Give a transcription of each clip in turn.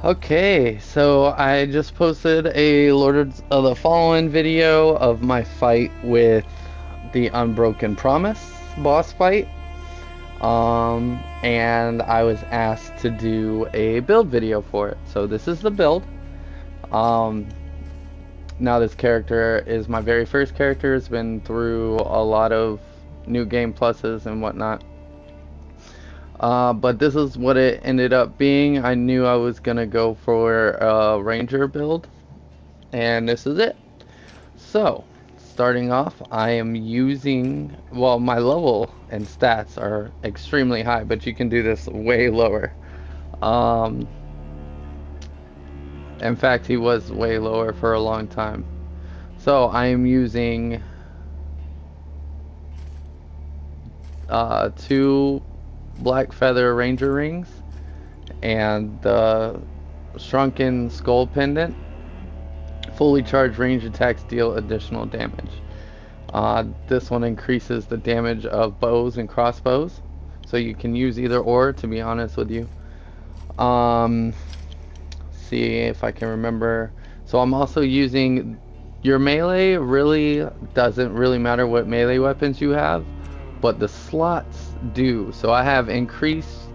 Okay, so I just posted a Lord of the Fallen video of my fight with the Unbroken Promise boss fight. And I was asked to do a build video for it. So this is the build. Um, Now this character is my very first character. It's been through a lot of new game pluses and whatnot. But this is what it ended up being. I knew I was gonna go for a ranger build, and this is it. So, starting off, I am using, well, my level and stats are extremely high, but you can do this way lower. Um, in fact, he was way lower for a long time. So, I am using two Black Feather Ranger rings and the Shrunken Skull Pendant. Fully charged range attacks deal additional damage. This one increases the damage of bows and crossbows, so you can use either or, to be honest with you. See if I can remember. So I'm also using, your melee really doesn't really matter what melee weapons you have, but the slots do. So I have increased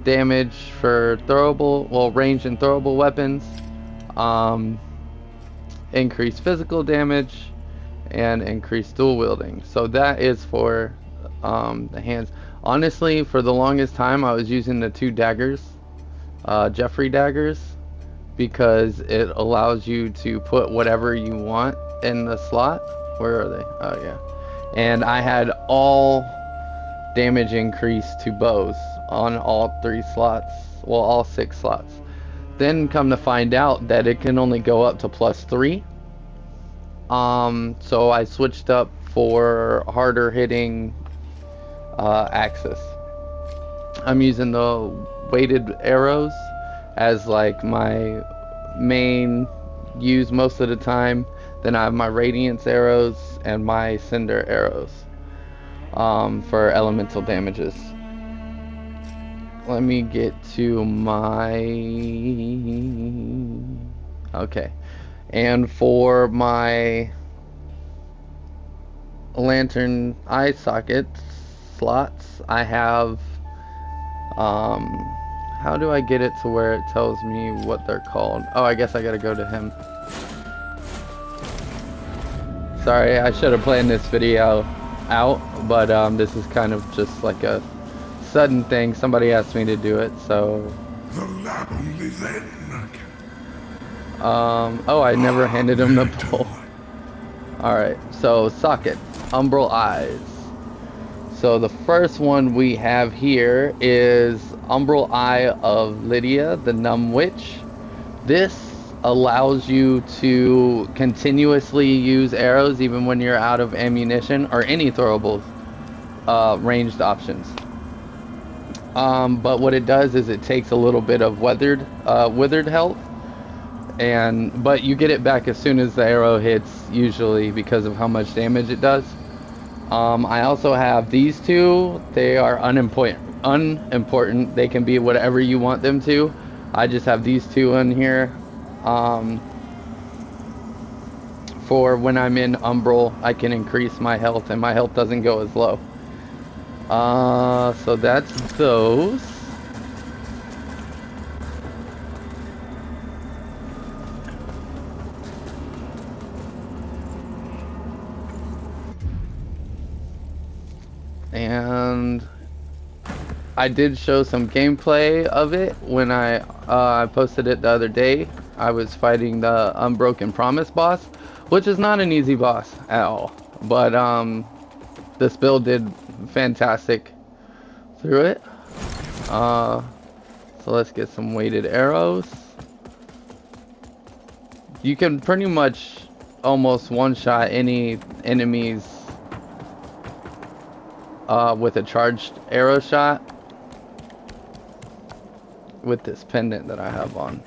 damage for throwable, well, ranged and throwable weapons, increased physical damage, and increased dual wielding. So that is for the hands. Honestly, for the longest time, I was using the two daggers, Jeffrey daggers, because it allows you to put whatever you want in the slot. Where are they? Oh yeah. And I had all damage increase to bows on all three slots. Well, all six slots. Then come to find out that it can only go up to +3. So I switched up for harder hitting axis. I'm using the weighted arrows as like my main use most of the time. Then I have my radiance arrows and my cinder arrows for elemental damages. Let me get to my... Okay. And for my lantern eye socket slots, I have, how do I get it to where it tells me what they're called? Oh, I guess I gotta go to him. Sorry, I should have planned this video out, but this is kind of just like a sudden thing. Somebody asked me to do it, so... Oh, I never handed him the pole. Alright, so socket, Umbral Eyes. So the first one we have here is Umbral Eye of Lydia, the Numb Witch. This allows you to continuously use arrows even when you're out of ammunition or any throwable ranged options. But what it does is it takes a little bit of withered health, but you get it back as soon as the arrow hits, usually because of how much damage it does. I also have these two. They are unimportant. They can be whatever you want them to. I just have these two in here for when I'm in Umbral. I can increase my health and my health doesn't go as low. So that's those. And I did show some gameplay of it when I posted it the other day. I was fighting the Unbroken Promise boss, which is not an easy boss at all. But this build did fantastic through it. So let's get some weighted arrows. You can pretty much almost one-shot any enemies with a charged arrow shot with this pendant that I have on.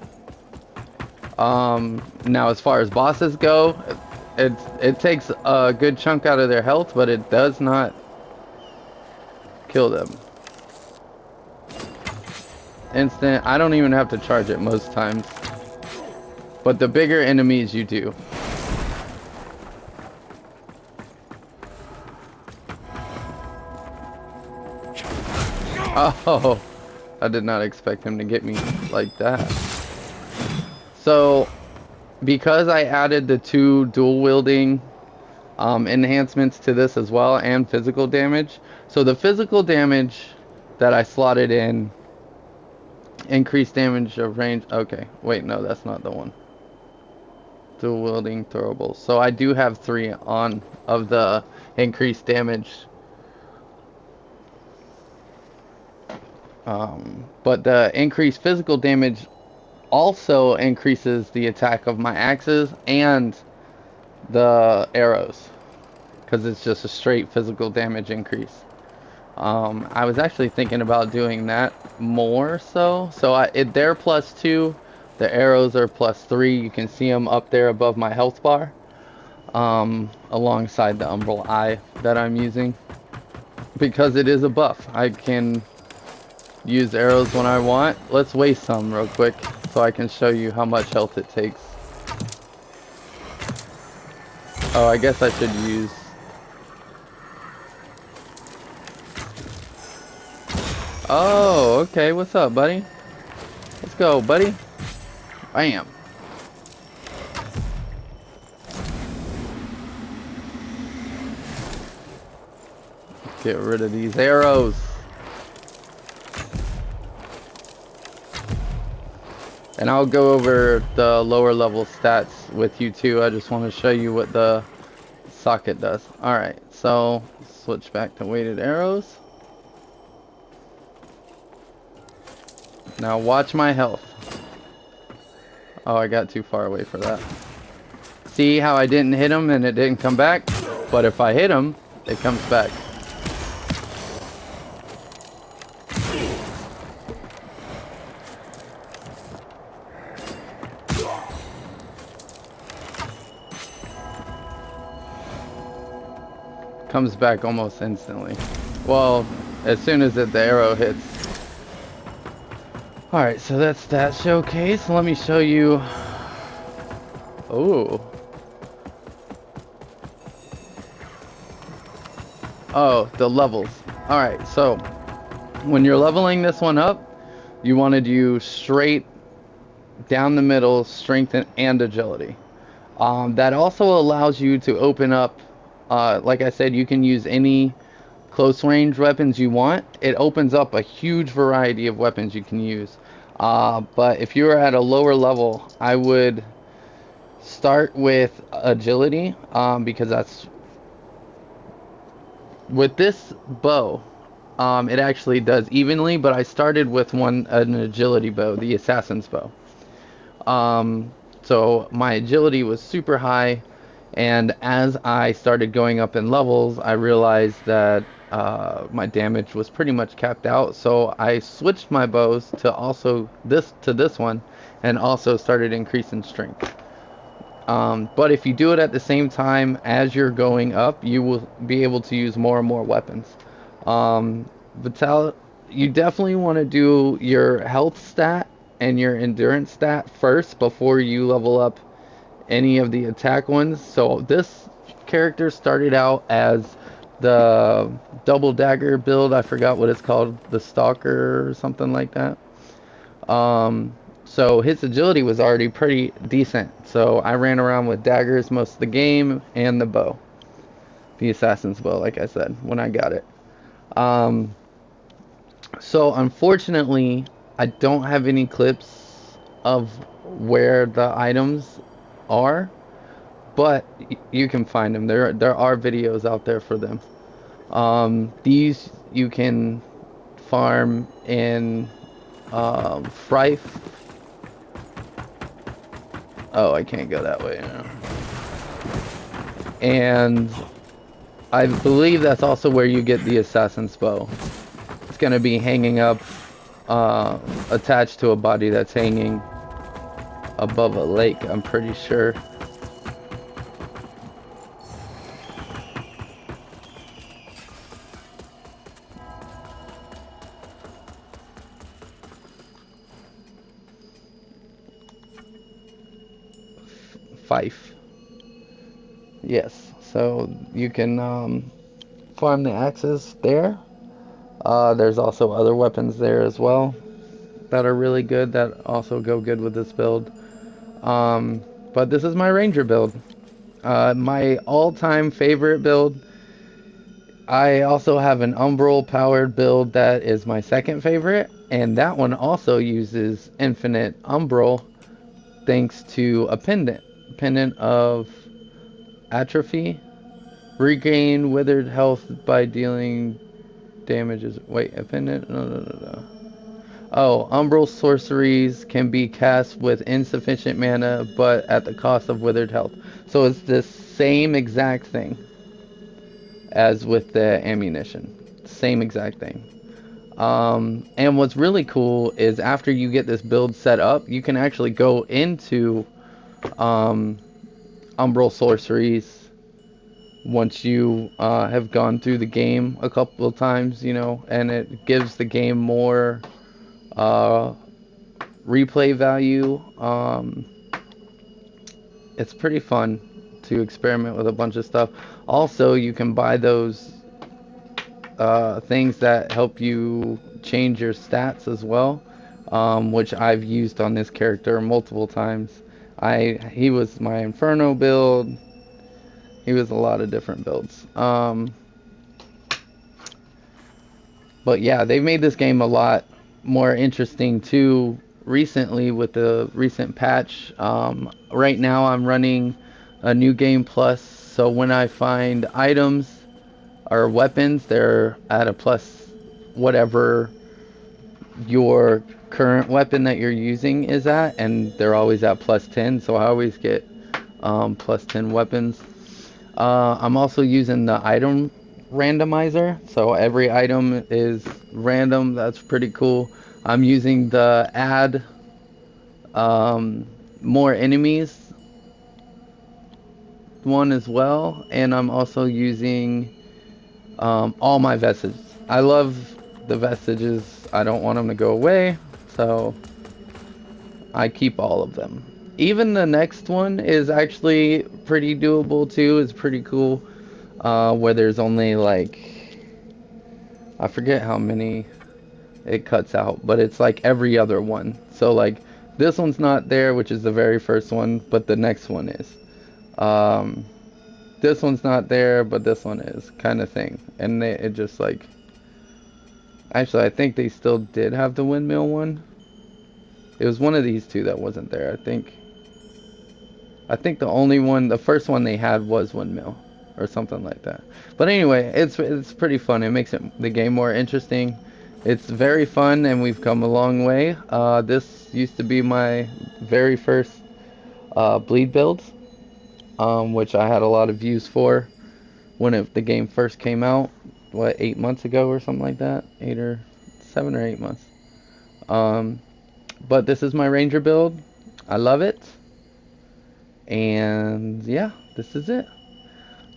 Now as far as bosses go, it takes a good chunk out of their health, but it does not kill them. instant. I don't even have to charge it most times. But the bigger enemies you do. Oh, I did not expect him to get me like that. So, because I added the 2 dual wielding enhancements to this as well, and physical damage. So the physical damage that I slotted in, increased damage of range. Okay, wait, no, that's not the one. Dual wielding throwables. So I do have 3 on of the increased damage. But the increased physical damage also increases the attack of my axes and the arrows, because it's just a straight physical damage increase. I was actually thinking about doing that more so. So they're +2, the arrows are +3. You can see them up there above my health bar, alongside the Umbral Eye that I'm using, because it is a buff. I can use arrows when I want. Let's waste some real quick so I can show you how much health it takes. Oh, I guess I should use... Oh, okay. What's up, buddy? Let's go, buddy. Bam. Get rid of these arrows. And I'll go over the lower level stats with you too. I just want to show you what the socket does. Alright, so switch back to weighted arrows. Now watch my health. Oh, I got too far away for that. See how I didn't hit him and it didn't come back? But if I hit him, it comes back. Comes back almost instantly. Well, as soon as the arrow hits. Alright, so that's that showcase. Let me show you. Oh. Oh, the levels. Alright, so when you're leveling this one up, you want to do straight down the middle, strength and agility. That also allows you to open up, like I said, you can use any close range weapons you want. It opens up a huge variety of weapons you can use. But if you're at a lower level, I would start with agility, because that's with this bow. It actually does evenly, but I started with an agility bow, the assassin's bow. So my agility was super high, and as I started going up in levels, I realized that my damage was pretty much capped out. So I switched my bows to this one, and also started increasing strength. But if you do it at the same time as you're going up, you will be able to use more and more weapons. You definitely want to do your health stat and your endurance stat first before you level up any of the attack ones. So this character started out as the double dagger build. I forgot what it's called, the stalker or something like that. So his agility was already pretty decent. So I ran around with daggers most of the game, and the bow, the assassin's bow, like I said, when I got it. So unfortunately, I don't have any clips of where the items are, but you can find them. There are videos out there for them. These you can farm in Strife. Oh, I can't go that way now. And I believe that's also where you get the assassin's bow. It's going to be hanging up, attached to a body that's hanging above a lake, I'm pretty sure. fife. Yes, so you can farm the axes there. There's also other weapons there as well that are really good that also go good with this build. But this is my ranger build. My all-time favorite build. I also have an Umbral powered build that is my second favorite, and that one also uses infinite Umbral thanks to a pendant. Pendant of atrophy. Regain withered health by dealing damages. Wait, a pendant? No. Oh, Umbral sorceries can be cast with insufficient mana, but at the cost of withered health. So it's the same exact thing as with the ammunition. Same exact thing. And what's really cool is after you get this build set up, you can actually go into Umbral sorceries once you have gone through the game a couple of times, you know, and it gives the game more replay value. It's pretty fun to experiment with a bunch of stuff. Also, you can buy those things that help you change your stats as well, which I've used on this character multiple times. He was my Inferno build. He was a lot of different builds. But yeah, they've made this game a lot more interesting too recently with the recent patch. Right now I'm running a new game plus, so when I find items or weapons, they're at a plus whatever your current weapon that you're using is at, and they're always at plus 10, so I always get plus 10 weapons. I'm also using the item randomizer, so every item is random. That's pretty cool. I'm using the add more enemies one as well, and I'm also using all my vestiges. I love the vestiges. I don't want them to go away, so I keep all of them. Even the next one is actually pretty doable too. It's pretty cool. Where there's only like, I forget how many it cuts out, but it's like every other one. So like this one's not there, which is the very first one, but the next one is. Um, this one's not there, but this one is, kind of thing. And it just like, actually I think they still did have the windmill one. It was one of these two that wasn't there, I think. I think the only one, the first one they had was windmill or something like that. But anyway, it's pretty fun. It makes the game more interesting. It's very fun, and we've come a long way. This used to be my very first bleed build, which I had a lot of views for when the game first came out. What, 8 months ago or something like that? 7 or 8 months. But this is my ranger build. I love it. And yeah, this is it.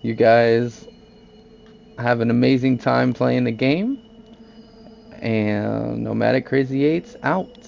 You guys have an amazing time playing the game. And Nomadic Crazy 8's out.